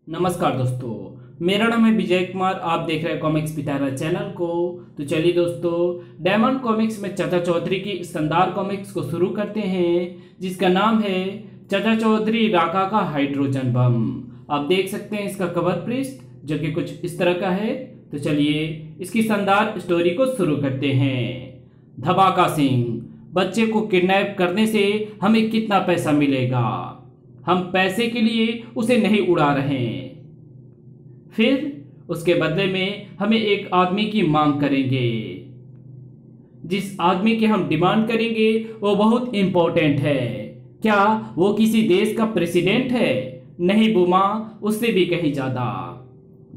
नमस्कार दोस्तों, मेरा नाम है विजय कुमार। आप देख रहे हैं कॉमिक्स पिटारा चैनल को। तो चलिए दोस्तों, डायमंड कॉमिक्स में चाचा चौधरी की शानदार कॉमिक्स को शुरू करते हैं, जिसका नाम है चाचा चौधरी राका का हाइड्रोजन बम। आप देख सकते हैं इसका कवर पृष्ठ जो कि कुछ इस तरह का है। तो चलिए इसकी शानदार स्टोरी को शुरू करते हैं। धमाका सिंह, बच्चे को किडनैप करने से हमें कितना पैसा मिलेगा? हम पैसे के लिए उसे नहीं उड़ा रहे हैं। फिर उसके बदले में हमें एक आदमी की मांग करेंगे। जिस आदमी की हम डिमांड करेंगे वो बहुत इंपॉर्टेंट है। क्या वो किसी देश का प्रेसिडेंट है? नहीं बुमा, उससे भी कहीं ज्यादा।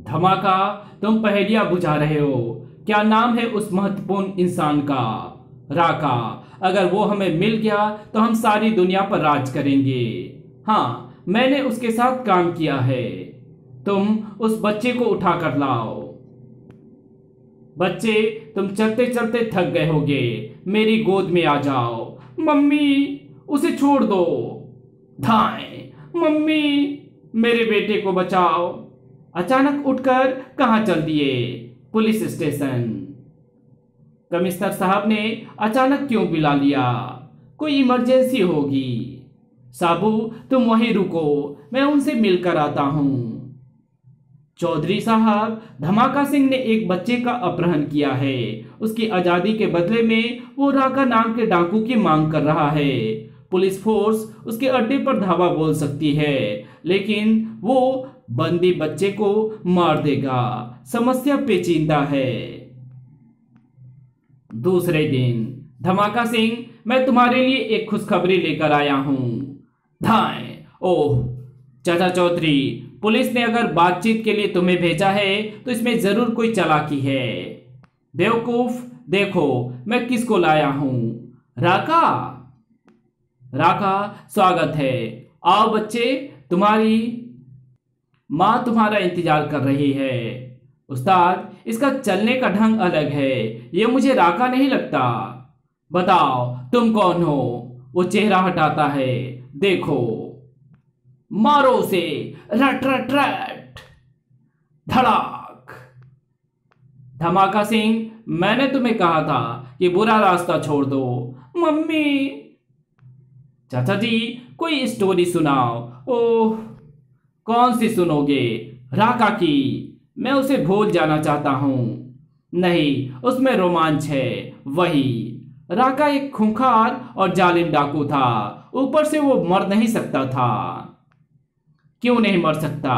धमाका, तुम पहेलियां बुझा रहे हो। क्या नाम है उस महत्वपूर्ण इंसान का? राका। अगर वो हमें मिल गया तो हम सारी दुनिया पर राज करेंगे। हाँ, मैंने उसके साथ काम किया है। तुम उस बच्चे को उठा कर लाओ। बच्चे, तुम चलते चलते थक गए होगे, मेरी गोद में आ जाओ। मम्मी, उसे छोड़ दो। धाए, मम्मी, मेरे बेटे को बचाओ। अचानक उठकर कहाँ चल दिए? Police station. कमिश्नर साहब ने अचानक क्यों बुला लिया? कोई इमरजेंसी होगी। साबू, तुम वहीं रुको, मैं उनसे मिलकर आता हूं। चौधरी साहब, धमाका सिंह ने एक बच्चे का अपहरण किया है। उसकी आजादी के बदले में वो राका नाम के डाकू की मांग कर रहा है। पुलिस फोर्स उसके अड्डे पर धावा बोल सकती है, लेकिन वो बंदी बच्चे को मार देगा। समस्या पेचीदा है। दूसरे दिन, धमाका सिंह, मैं तुम्हारे लिए एक खुशखबरी लेकर आया हूं। धाए, ओह चाचा चौधरी, पुलिस ने अगर बातचीत के लिए तुम्हें भेजा है तो इसमें जरूर कोई चालाकी है। बेवकूफ, देखो मैं किसको लाया हूं। राका। राका, स्वागत है। आओ बच्चे, तुम्हारी माँ तुम्हारा इंतजार कर रही है। उस्ताद, इसका चलने का ढंग अलग है, ये मुझे राका नहीं लगता। बताओ तुम कौन हो? वो चेहरा हटाता है। देखो, मारो उसे। रट रट रट। धड़ाक। धमाका सिंह, मैंने तुम्हें कहा था कि बुरा रास्ता छोड़ दो। मम्मी। चाचा जी, कोई स्टोरी सुनाओ। ओह, कौन सी सुनोगे? राका की। मैं उसे भूल जाना चाहता हूं। नहीं, उसमें रोमांच है। वही राका एक खूंखार और जालिम डाकू था। ऊपर से वो मर नहीं सकता था। क्यों नहीं मर सकता?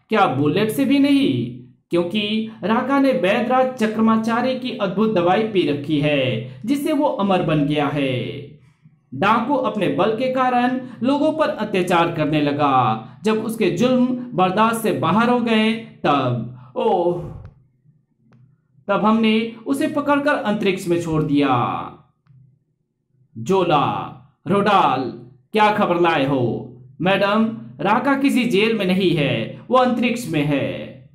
क्या बुलेट से भी नहीं? क्योंकि राका ने वैद्यराज चक्रमाचार्य की अद्भुत दवाई पी रखी है, जिससे वो अमर बन गया है। डाकू अपने बल के कारण लोगों पर अत्याचार करने लगा। जब उसके जुल्म बर्दाश्त से बाहर हो गए, तब हमने उसे पकड़कर अंतरिक्ष में छोड़ दिया। जोला, रोडाल, क्या खबर लाए हो? मैडम, राका किसी जेल में नहीं है, वो अंतरिक्ष में है।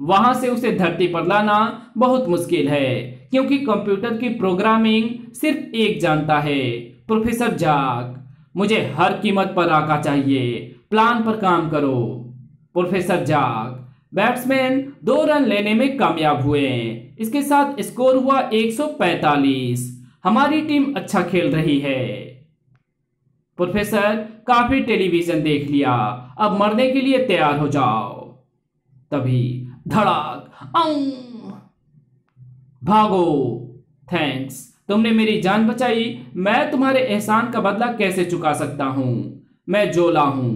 वहां से उसे धरती पर लाना बहुत मुश्किल है, क्योंकि कंप्यूटर की प्रोग्रामिंग सिर्फ एक जानता है, प्रोफेसर जाग। मुझे हर कीमत पर राका चाहिए। प्लान पर काम करो। प्रोफेसर जाग। बैट्समैन 2 रन लेने में कामयाब हुए। इसके साथ स्कोर हुआ 145। हमारी टीम अच्छा खेल रही है। प्रोफेसर, काफी टेलीविजन देख लिया, अब मरने के लिए तैयार हो जाओ। तभी धड़ाक। भागो। थैंक्स, तुमने मेरी जान बचाई। मैं तुम्हारे एहसान का बदला कैसे चुका सकता हूं? मैं जोला हूं।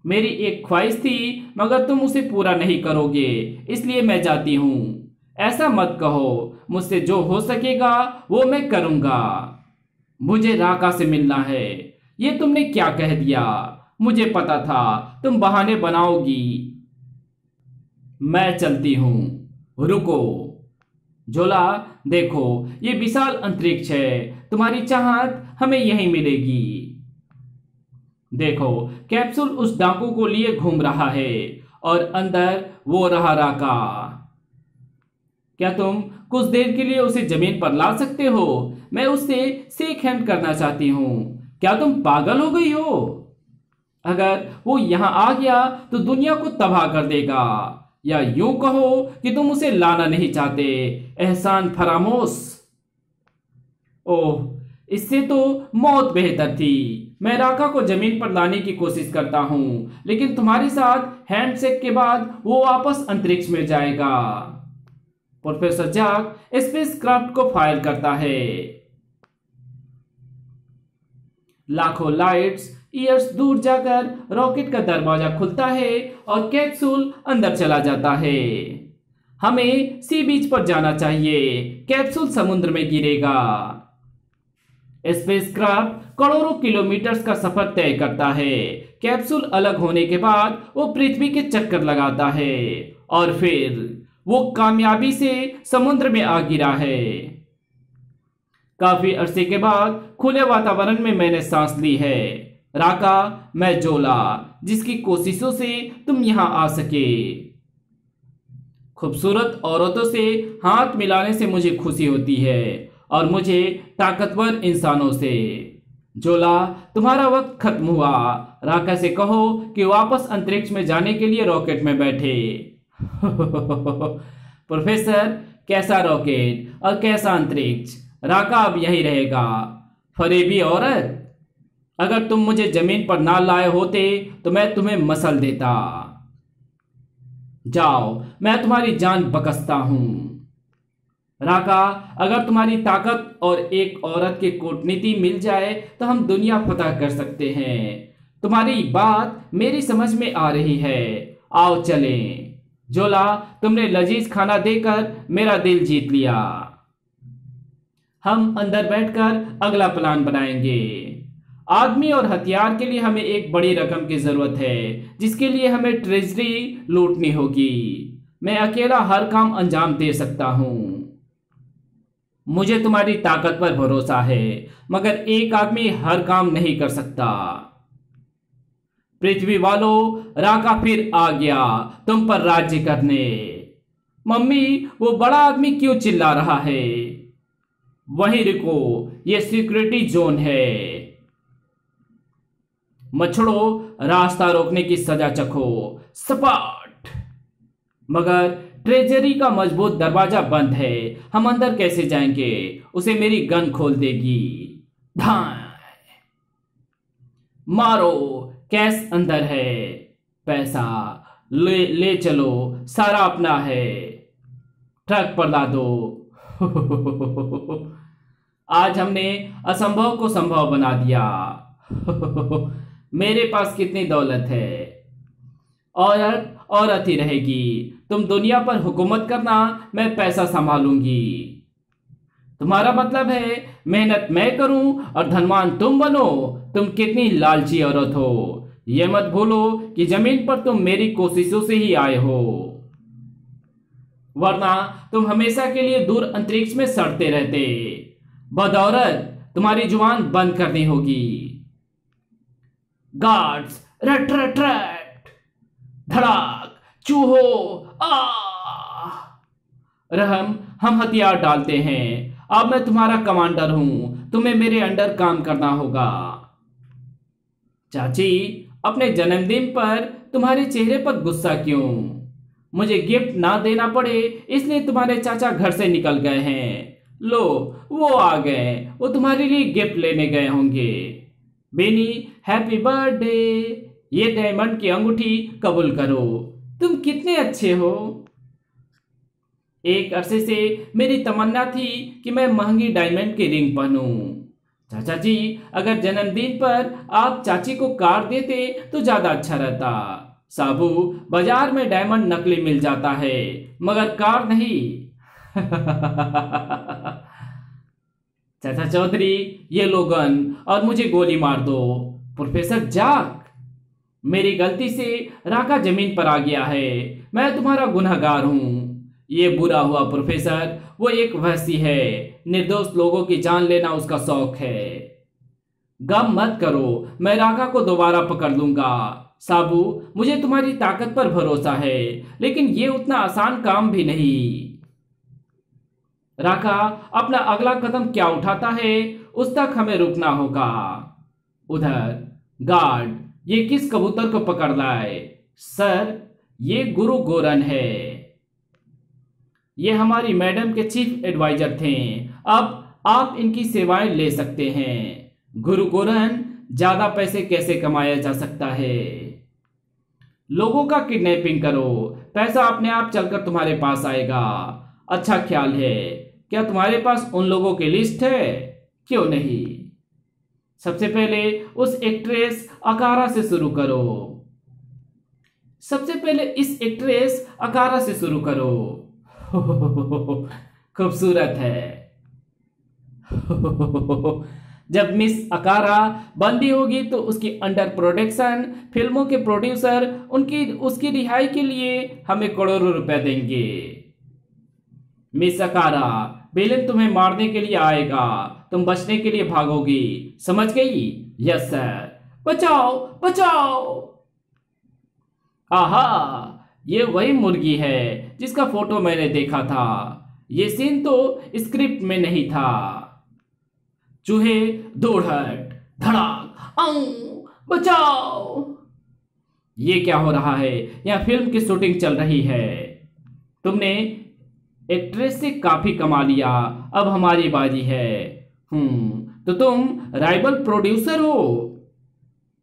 मेरी एक ख्वाहिश थी, मगर तुम उसे पूरा नहीं करोगे, इसलिए मैं जाती हूं। ऐसा मत कहो, मुझसे जो हो सकेगा वो मैं करूंगा। मुझे राका से मिलना है। ये तुमने क्या कह दिया? मुझे पता था तुम बहाने बनाओगी। मैं चलती हूं। रुको। जोला, देखो ये विशाल अंतरिक्ष है। तुम्हारी चाहत हमें यहीं मिलेगी। देखो, कैप्सूल उस डाकू को लिए घूम रहा है और अंदर वो रहा राका। क्या तुम कुछ देर के लिए उसे जमीन पर ला सकते हो? मैं उससे शेक हैंड करना चाहती हूं। क्या तुम पागल हो गई हो? अगर वो यहां आ गया तो दुनिया को तबाह कर देगा, या यूं कहो कि तुम उसे लाना नहीं चाहते। एहसान फरामोश। ओह, इससे तो मौत बेहतर थी। मैं राका को जमीन पर लाने की कोशिश करता हूं, लेकिन तुम्हारे साथ हैंडशेक के बाद वो वापस अंतरिक्ष में जाएगा। प्रोफेसर जाक स्पेसक्राफ्ट को फायर करता है। लाखों लाइट्स ईयर्स दूर जाकर रॉकेट का दरवाजा खुलता है और कैप्सूल अंदर चला जाता है। हमें सी बीच पर जाना चाहिए। कैप्सूल समुद्र में गिरेगा। स्पेसक्राफ्ट करोड़ों किलोमीटर का सफर तय करता है। कैप्सूल अलग होने के बाद वो पृथ्वी के चक्कर लगाता है और फिर वो कामयाबी से समुद्र में आ गिरा है। काफी अरसे के बाद खुले वातावरण में मैंने सांस ली है। राका, मैं जोला, जिसकी कोशिशों से तुम यहां आ सके। खूबसूरत औरतों से हाथ मिलाने से मुझे खुशी होती है, और मुझे ताकतवर इंसानों से। जोला, तुम्हारा वक्त खत्म हुआ। राका से कहो कि वापस अंतरिक्ष में जाने के लिए रॉकेट में बैठे। प्रोफेसर, कैसा रॉकेट और कैसा अंतरिक्ष? राका अब यहीं रहेगा। फरेबी औरत, अगर तुम मुझे जमीन पर ना लाए होते तो मैं तुम्हें मसल देता। जाओ, मैं तुम्हारी जान बकसता हूं। राका, अगर तुम्हारी ताकत और एक औरत की कूटनीति मिल जाए तो हम दुनिया फतह कर सकते हैं। तुम्हारी बात मेरी समझ में आ रही है। आओ चलें। जोला, तुमने लजीज खाना देकर मेरा दिल जीत लिया। हम अंदर बैठकर अगला प्लान बनाएंगे। आदमी और हथियार के लिए हमें एक बड़ी रकम की जरूरत है, जिसके लिए हमें ट्रेजरी लूटनी होगी। मैं अकेला हर काम अंजाम दे सकता हूं। मुझे तुम्हारी ताकत पर भरोसा है, मगर एक आदमी हर काम नहीं कर सकता। पृथ्वी वालों, राका फिर आ गया तुम पर राज्य करने। मम्मी, वो बड़ा आदमी क्यों चिल्ला रहा है? वहीं रुको, ये सिक्योरिटी जोन है। मच्छरों, रास्ता रोकने की सजा चखो। सपाट। मगर ट्रेजरी का मजबूत दरवाजा बंद है। हम अंदर कैसे जाएंगे? उसे मेरी गन खोल देगी। धाए। मारो। कैश अंदर है। पैसा ले ले चलो, सारा अपना है। ट्रक पर ला दो। आज हमने असंभव को संभव बना दिया। मेरे पास कितनी दौलत है। औरत औरत ही रहेगी। तुम दुनिया पर हुकूमत करना, मैं पैसा संभालूंगी। तुम्हारा मतलब है मेहनत मैं करूं और धनवान तुम बनो? तुम कितनी लालची औरत हो। यह मत भूलो कि जमीन पर तुम मेरी कोशिशों से ही आए हो, वरना तुम हमेशा के लिए दूर अंतरिक्ष में सड़ते रहते। बदौलत, तुम्हारी जुबान बंद करनी होगी। गार्ड्स, रट रट रट। धड़ाक। चूहो। आ। रहम, हम हथियार डालते हैं। अब मैं तुम्हारा कमांडर हूं, तुम्हें मेरे अंडर काम करना होगा। चाची, अपने जन्मदिन पर तुम्हारे चेहरे पर गुस्सा क्यों? मुझे गिफ्ट ना देना पड़े इसलिए तुम्हारे चाचा घर से निकल गए हैं। लो, वो आ गए। वो तुम्हारे लिए गिफ्ट लेने गए होंगे। Benny, happy birthday. ये डायमंड की अंगूठी कबूल करो। तुम कितने अच्छे हो। एक अरसे से मेरी तमन्ना थी कि मैं महंगी डायमंड की रिंग पहनूं। चाचा जी, अगर जन्मदिन पर आप चाची को कार देते तो ज्यादा अच्छा रहता। साबू, बाजार में डायमंड नकली मिल जाता है, मगर कार नहीं। चाचा चौधरी, ये लोगन और मुझे गोली मार दो। प्रोफेसर जाक, मेरी गलती से राका जमीन पर आ गया है। मैं तुम्हारा गुनहगार हूं। ये बुरा हुआ प्रोफेसर, वो एक वहशी है। निर्दोष लोगों की जान लेना उसका शौक है। गम मत करो, मैं राका को दोबारा पकड़ लूंगा। साबू, मुझे तुम्हारी ताकत पर भरोसा है, लेकिन ये उतना आसान काम भी नहीं। राका अपना अगला कदम क्या उठाता है, उस तक हमें रुकना होगा। उधर गार्ड, ये किस कबूतर को पकड़ लाए? सर, ये गुरु गोरन है। ये हमारी मैडम के चीफ एडवाइजर थे। अब आप इनकी सेवाएं ले सकते हैं। गुरु गोरन, ज्यादा पैसे कैसे कमाया जा सकता है? लोगों का किडनैपिंग करो, पैसा अपने आप चलकर तुम्हारे पास आएगा। अच्छा ख्याल है। क्या तुम्हारे पास उन लोगों की लिस्ट है? क्यों नहीं। सबसे पहले उस एक्ट्रेस अकारा से शुरू करो। सबसे पहले इस एक्ट्रेस अकारा से शुरू करो। खूबसूरत है। जब मिस अकारा बंदी होगी तो उसकी अंडर प्रोडक्शन फिल्मों के प्रोड्यूसर उसकी रिहाई के लिए हमें करोड़ों रुपए देंगे। मिस अकारा, विलेन तुम्हें मारने के लिए आएगा, तुम बचने के लिए भागोगी, समझ गई? Yes sir. बचाओ बचाओ। आहा, ये वही मुर्गी है जिसका फोटो मैंने देखा था। ये सीन तो स्क्रिप्ट में नहीं था। चूहे दौड़हट, धड़ाक, बचाओ। ये क्या हो रहा है? यहाँ फिल्म की शूटिंग चल रही है। तुमने एक्ट्रेस से काफी कमा लिया, अब हमारी बारी है। तो तुम राइवल प्रोड्यूसर हो।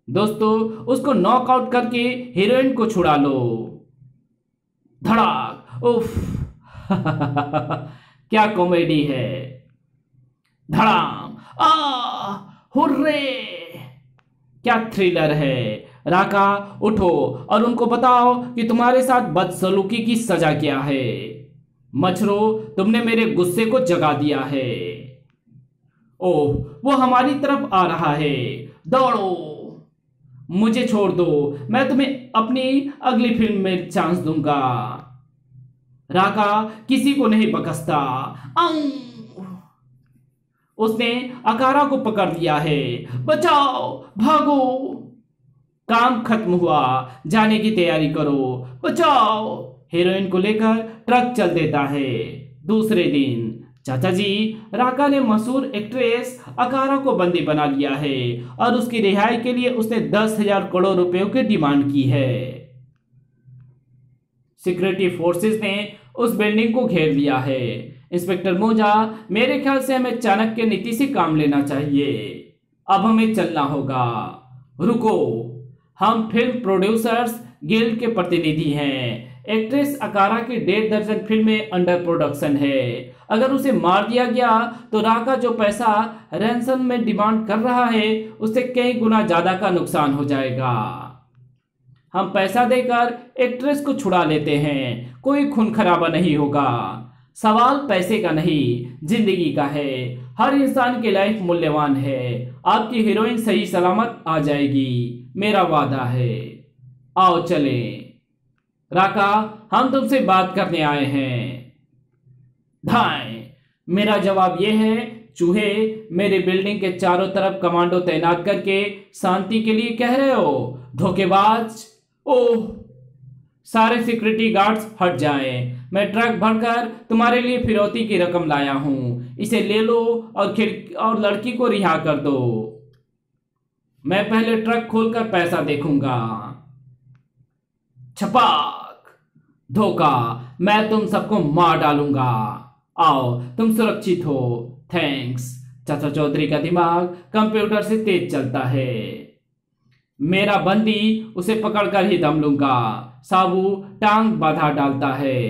दोस्तों, उसको नॉकआउट करके हीरोइन को छुड़ा लो। धड़ाक, उफ। क्या कॉमेडी है। धड़ाम, हुर्रे, क्या थ्रिलर है। राका, उठो और उनको बताओ कि तुम्हारे साथ बदसलूकी की सजा क्या है। मच्छरों, तुमने मेरे गुस्से को जगा दिया है। ओह, वो हमारी तरफ आ रहा है। दौड़ो, मुझे छोड़ दो, मैं तुम्हें अपनी अगली फिल्म में चांस दूंगा। राका किसी को नहीं बकसता। उसने अकारा को पकड़ लिया है। बचाओ, भागो। काम खत्म हुआ, जाने की तैयारी करो। बचाओ। हीरोइन को लेकर ट्रक चल देता है। दूसरे दिन, चाचा जी, राका ने मशहूर एक्ट्रेस अकारा को बंदी बना लिया है और उसकी रिहाई के लिए उसने 10,000 करोड़ रुपयों की डिमांड की है। सिक्योरिटी फोर्सेस ने उस बिल्डिंग को घेर लिया है। इंस्पेक्टर मोजा, मेरे ख्याल से हमें चाणक्य नीति से काम लेना चाहिए। अब हमें चलना होगा। रुको, हम फिल्म प्रोड्यूसर्स गिल्ड के प्रतिनिधि हैं। एक्ट्रेस अकारा की 1.5 दर्जन फिल्में अंडर प्रोडक्शन है। अगर उसे मार दिया गया तो राका जो पैसा रैंसम में डिमांड कर रहा है उससे कई गुना ज्यादा का नुकसान हो जाएगा। हम पैसा देकर एक्ट्रेस को छुड़ा लेते हैं, कोई खून खराबा नहीं होगा। सवाल पैसे का नहीं, जिंदगी का है। हर इंसान की लाइफ मूल्यवान है। आपकी हीरोइन सही सलामत आ जाएगी, मेरा वादा है। आओ चले। राका, हम तुमसे बात करने आए हैं। धाए, मेरा जवाब यह है, चूहे, मेरे बिल्डिंग के चारों तरफ कमांडो तैनात करके शांति के लिए कह रहे हो? धोखेबाज। ओह, सारे सिक्योरिटी गार्ड्स हट जाएं। मैं ट्रक भरकर तुम्हारे लिए फिरौती की रकम लाया हूं, इसे ले लो और लड़की को रिहा कर दो। मैं पहले ट्रक खोलकर पैसा देखूंगा। छपाक, धोखा, मैं तुम सबको मार डालूंगा। आओ, तुम सुरक्षित हो। थैंक्स। चाचा चौधरी का दिमाग कंप्यूटर से तेज चलता है। मेरा बंदी उसे पकड़कर ही दम लूंगा। साबू टांग बाधा डालता है।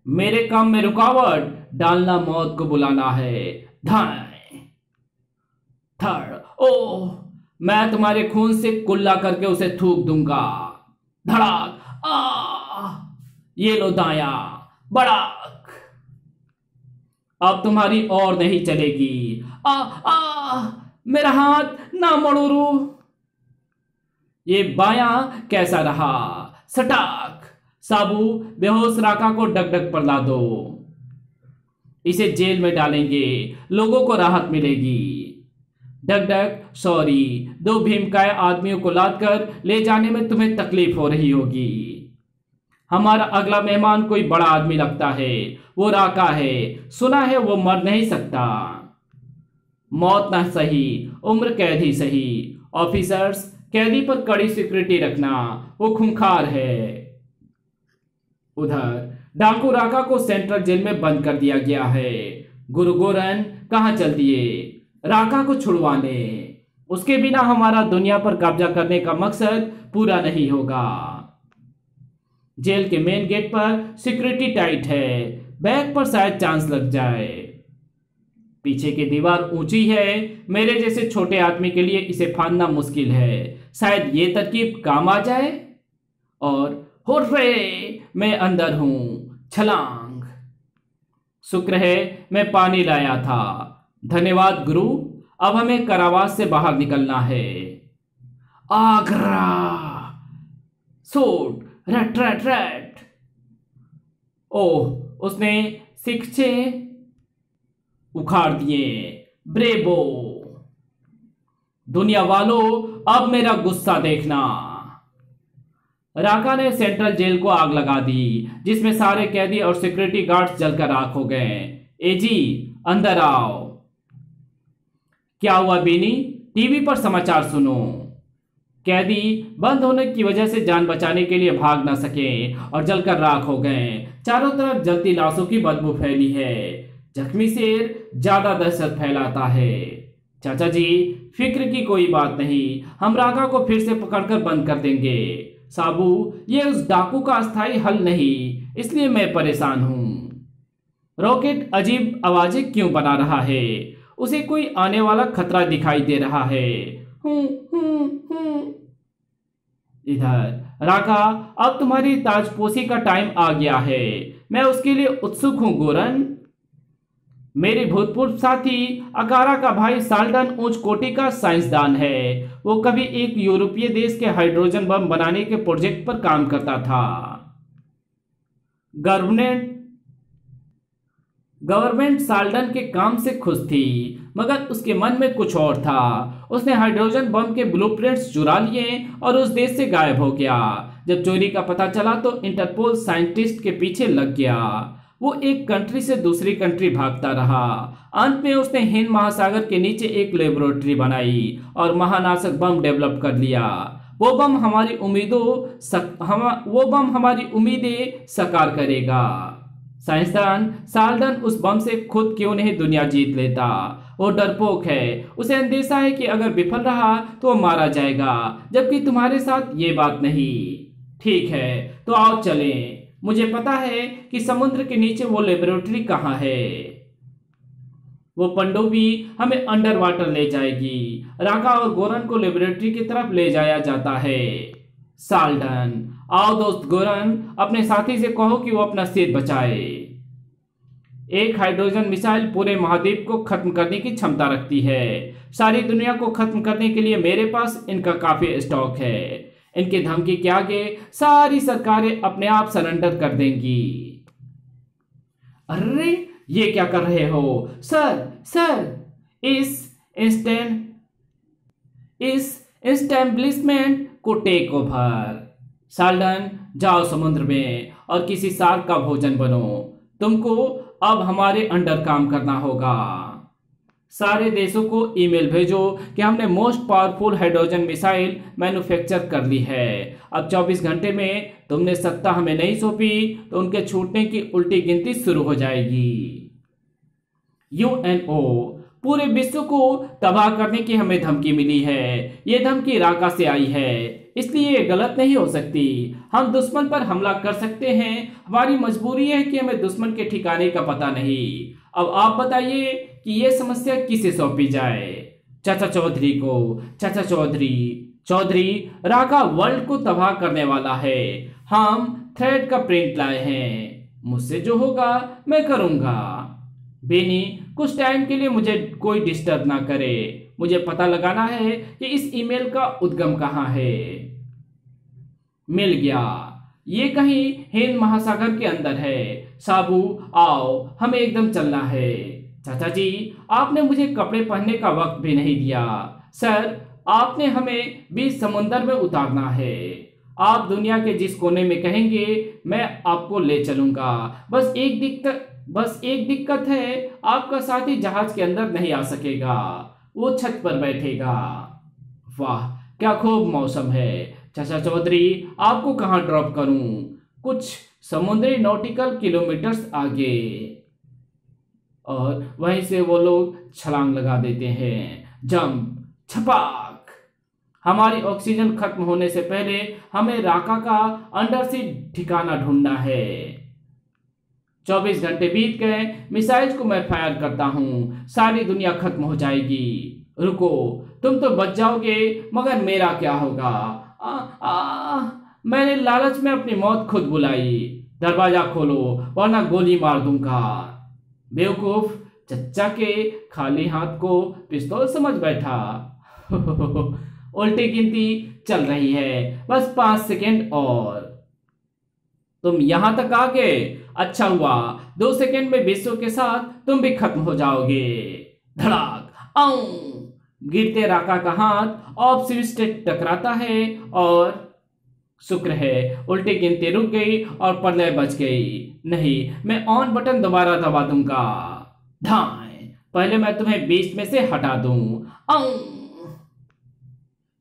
मेरे काम में रुकावट डालना मौत को बुलाना है। धाए, धड़, ओह, मैं तुम्हारे खून से कुल्ला करके उसे थूक दूंगा। धड़ाक, ये लो दाया, बड़ाक। अब तुम्हारी और नहीं चलेगी। मेरा हाथ ना मोड़ो। ये बायां कैसा रहा? सटाक। साबू, बेहोश राका को डगडग पर ला दो। इसे जेल में डालेंगे, लोगों को राहत मिलेगी। डगडग, सॉरी, 2 भीमकाय आदमियों को लादकर ले जाने में तुम्हें तकलीफ हो रही होगी। हमारा अगला मेहमान कोई बड़ा आदमी लगता है, वो राका है। सुना है वो मर नहीं सकता। मौत ना सही, उम्र कैद ही सही। ऑफिसर्स, कैदी पर कड़ी सिक्योरिटी रखना, वो खूंखार है। उधर डाकू राका को सेंट्रल जेल में बंद कर दिया गया है। गुरु गोरन कहाँ चल दिए राका को छुड़वाने। उसके बिना हमारा दुनिया पर कब्जा करने का मकसद पूरा नहीं होगा। जेल के मेन गेट पर सिक्योरिटी टाइट है, बैग पर शायद चांस लग जाए। पीछे की दीवार ऊंची है, मेरे जैसे छोटे आदमी के लिए इसे फांदना मुश्किल है। शायद ये तरकीब काम आ जाए। और हुर्रे, मैं अंदर हूं। छलांग। शुक्र है मैं पानी लाया था। धन्यवाद गुरु। अब हमें कारावास से बाहर निकलना है। आगरा। सूट। रट रट रट। ओह, उसने शिक्षे उखाड़ दिए। ब्रेवो। दुनिया वालों, अब मेरा गुस्सा देखना। राका ने सेंट्रल जेल को आग लगा दी, जिसमें सारे कैदी और सिक्योरिटी गार्ड्स जलकर राख हो गए। एजी, अंदर आओ। क्या हुआ बेनी? टीवी पर समाचार सुनो। कैदी बंद होने की वजह से जान बचाने के लिए भाग न सके और जलकर राख हो गए। चारों तरफ जलती लाशों की बदबू फैली है। जख्मी शेर ज्यादा दहशत फैलाता है। चाचा जी, फिक्र की कोई बात नहीं, हम राका को फिर से पकड़कर बंद कर देंगे। साबू, ये उस डाकू का अस्थायी हल नहीं, इसलिए मैं परेशान हूं। रॉकेट अजीब आवाजें क्यों बना रहा है? उसे कोई आने वाला खतरा दिखाई दे रहा है। हूं। इधर राका, अब तुम्हारी ताजपोशी का टाइम आ गया है। मैं उसके लिए उत्सुक हूं गोरन। मेरे भूतपूर्व साथी अकारा का भाई साल्डन उच्च कोटि का साइंसदान है। वो कभी एक यूरोपीय देश के हाइड्रोजन बम बनाने के प्रोजेक्ट पर काम करता था। गवर्नमेंट साल्डन के काम से खुश थी, मगर उसके मन में कुछ और था। उसने हाइड्रोजन बम के ब्लूप्रिंट्स चुरा लिए और उस देश से गायब हो गया। जब चोरी का पता चला तो इंटरपोल साइंटिस्ट के पीछे लग गया। वो एक कंट्री से दूसरी कंट्री भागता रहा। अंत में उसने हिंद महासागर के नीचे एक लेबोरेटरी बनाई और महानाशक बम डेवलप कर लिया। वो बम हमारी उम्मीदें साकार करेगा। साइंसदान साल्डन उस बम से खुद क्यों नहीं दुनिया जीत लेता। वो डरपोक है। उसे अंदेशा है कि अगर विफल रहा तो वो मारा जाएगा, जबकि तुम्हारे साथ ये बात नहीं। ठीक है, तो आओ चलें। मुझे पता है कि समुद्र के नीचे वो लेबोरेटरी कहाँ है। वो पनडुब्बी हमें अंडर वाटर ले जाएगी। राका और गोरन को लेबोरेटरी की तरफ ले जाया जाता है। साल्डन, आओ दोस्त गोरन, अपने साथी से कहो कि वो अपना सिर बचाए। एक हाइड्रोजन मिसाइल पूरे महाद्वीप को खत्म करने की क्षमता रखती है। सारी दुनिया को खत्म करने के लिए मेरे पास इनका काफी स्टॉक है। इनकी धमकी के आगे सारी सरकारें अपने आप सरेंडर कर देंगी। अरे, ये क्या कर रहे हो? सर, इस एस्टेब्लिशमेंट को टेक ओवर। साल्डन, जाओ समुद्र में और किसी शार्क का भोजन बनो। तुमको अब हमारे अंडर काम करना होगा। सारे देशों को ईमेल भेजो कि हमने most powerful hydrogen missile manufacture कर ली है। अब 24 घंटे में तुमने सत्ता हमें नहीं सौंपी तो उनके छूटने की उल्टी गिनती शुरू हो जाएगी। यूएनओ, पूरे विश्व को तबाह करने की हमें धमकी मिली है। ये धमकी राका से आई है, इसलिए ये गलत नहीं हो सकती। हम दुश्मन पर हमला कर सकते हैं। हमारी मजबूरी है कि हमें दुश्मन के ठिकाने का पता नहीं। अब आप बताइए कि ये समस्या किसे सौंपी जाए? चाचा चौधरी को। चाचा चौधरी, राका वर्ल्ड को तबाह करने वाला है। हम थ्रेड का प्रिंट लाए हैं। मुझसे जो होगा मैं करूंगा। बेनी, कुछ टाइम के लिए मुझे कोई डिस्टर्ब ना करे। मुझे पता लगाना है कि इस ईमेल का उद्गम कहाँ है। मिल गया, ये कहीं हिंद महासागर के अंदर है। साबू, आओ, हमें एकदम चलना है। चाचा जी, आपने मुझे कपड़े पहनने का वक्त भी नहीं दिया। सर, आपने हमें बीच समुंदर में उतारना है। आप दुनिया के जिस कोने में कहेंगे मैं आपको ले चलूंगा। बस बस एक दिक्कत है, आपका साथी जहाज के अंदर नहीं आ सकेगा, वो छत पर बैठेगा। वाह, क्या खूब मौसम है। चाचा चौधरी, आपको कहाँ ड्रॉप करूं? कुछ समुद्री नॉटिकल किलोमीटर्स आगे। और वहीं से वो लोग छलांग लगा देते हैं। जंप, छपाक। हमारी ऑक्सीजन खत्म होने से पहले हमें राका का अंडर से ठिकाना ढूंढना है। 24 घंटे बीत गए, मिसाइल्स को मैं फायर करता हूं, सारी दुनिया खत्म हो जाएगी। रुको, तुम तो बच जाओगे, मगर मेरा क्या होगा? मैंने लालच में अपनी मौत खुद बुलाई। दरवाजा खोलो वरना गोली मार दूंगा। बेवकूफ, चच्चा के खाली हाथ को पिस्तौल समझ बैठा। उल्टी गिनती चल रही है, बस 5 सेकेंड और। तुम यहां तक आ गए, अच्छा हुआ। 2 सेकेंड में विश्व के साथ तुम भी खत्म हो जाओगे। धड़ाक, आऊं। गिरते राका का हाथ ऑफ स्विच से टकराता है और शुक्र है उल्टी गिनती रुक गई और प्रलय बच गई। नहीं, मैं ऑन बटन दोबारा दबा दूंगा। धाए, पहले मैं तुम्हें बीच में से हटा दूं। आऊं।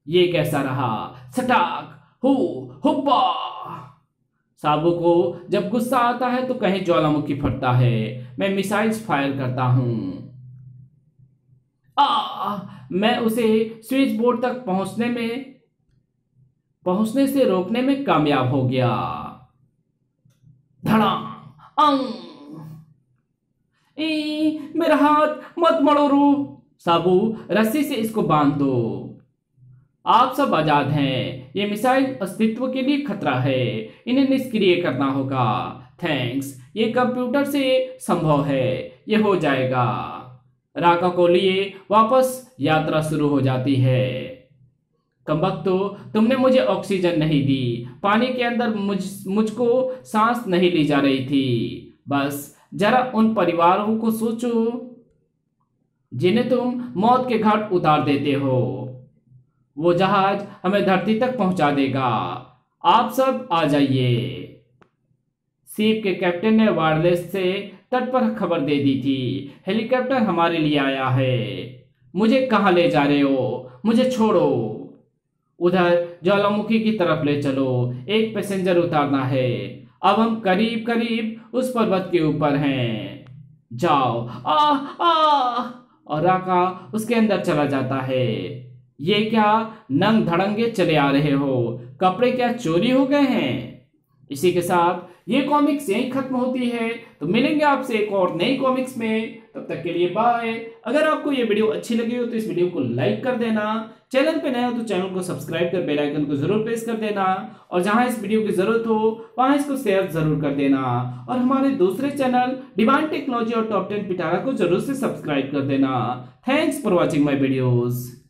ये कैसा रहा? सटाक, हु, हुब्बा। साबू को जब गुस्सा आता है तो कहीं ज्वालामुखी फटता है। मैं मिसाइल्स फायर करता हूं। मैं उसे स्विच बोर्ड तक पहुंचने से रोकने में कामयाब हो गया। धड़ाम। मेरा हाथ मत मड़ोरो। साबू, रस्सी से इसको बांध दो। आप सब आजाद हैं। ये मिसाइल अस्तित्व के लिए खतरा है, इन्हें निष्क्रिय करना होगा। थैंक्स, ये कंप्यूटर से संभव है, ये हो जाएगा। राका को लिए वापस यात्रा शुरू हो जाती है। कमबख्तो, तुमने मुझे ऑक्सीजन नहीं दी, पानी के अंदर मुझको सांस नहीं ली जा रही थी। बस जरा उन परिवारों को सोचो जिन्हें तुम मौत के घाट उतार देते हो। वो जहाज हमें धरती तक पहुंचा देगा। आप सब आ जाइए। शिप के कैप्टन ने वायरलेस से तट पर खबर दे दी थी, हेलीकॉप्टर हमारे लिए आया है। मुझे कहाँ ले जा रहे हो? मुझे छोड़ो। उधर ज्वालामुखी की तरफ ले चलो, एक पैसेंजर उतारना है। अब हम करीब करीब उस पर्वत के ऊपर हैं। जाओ। और राका उसके अंदर चला जाता है। ये क्या नंग धड़ंगे चले आ रहे हो? कपड़े क्या चोरी हो गए हैं? इसी के साथ ये कॉमिक्स यहीं खत्म होती है। तो मिलेंगे आपसे एक और नई कॉमिक्स में, तब तक के लिए बाय। अगर आपको ये वीडियो अच्छी लगी हो तो इस वीडियो को लाइक कर देना। चैनल पे नए हो तो चैनल को सब्सक्राइब कर बेल आइकन को जरूर प्रेस कर देना। और जहां इस वीडियो की जरूरत हो वहां इसको शेयर जरूर कर देना। और हमारे दूसरे चैनल डिवाइन टेक्नोलॉजी और टॉप 10 पिटारा को जरूर से सब्सक्राइब कर देना। Thanks for watching my videos.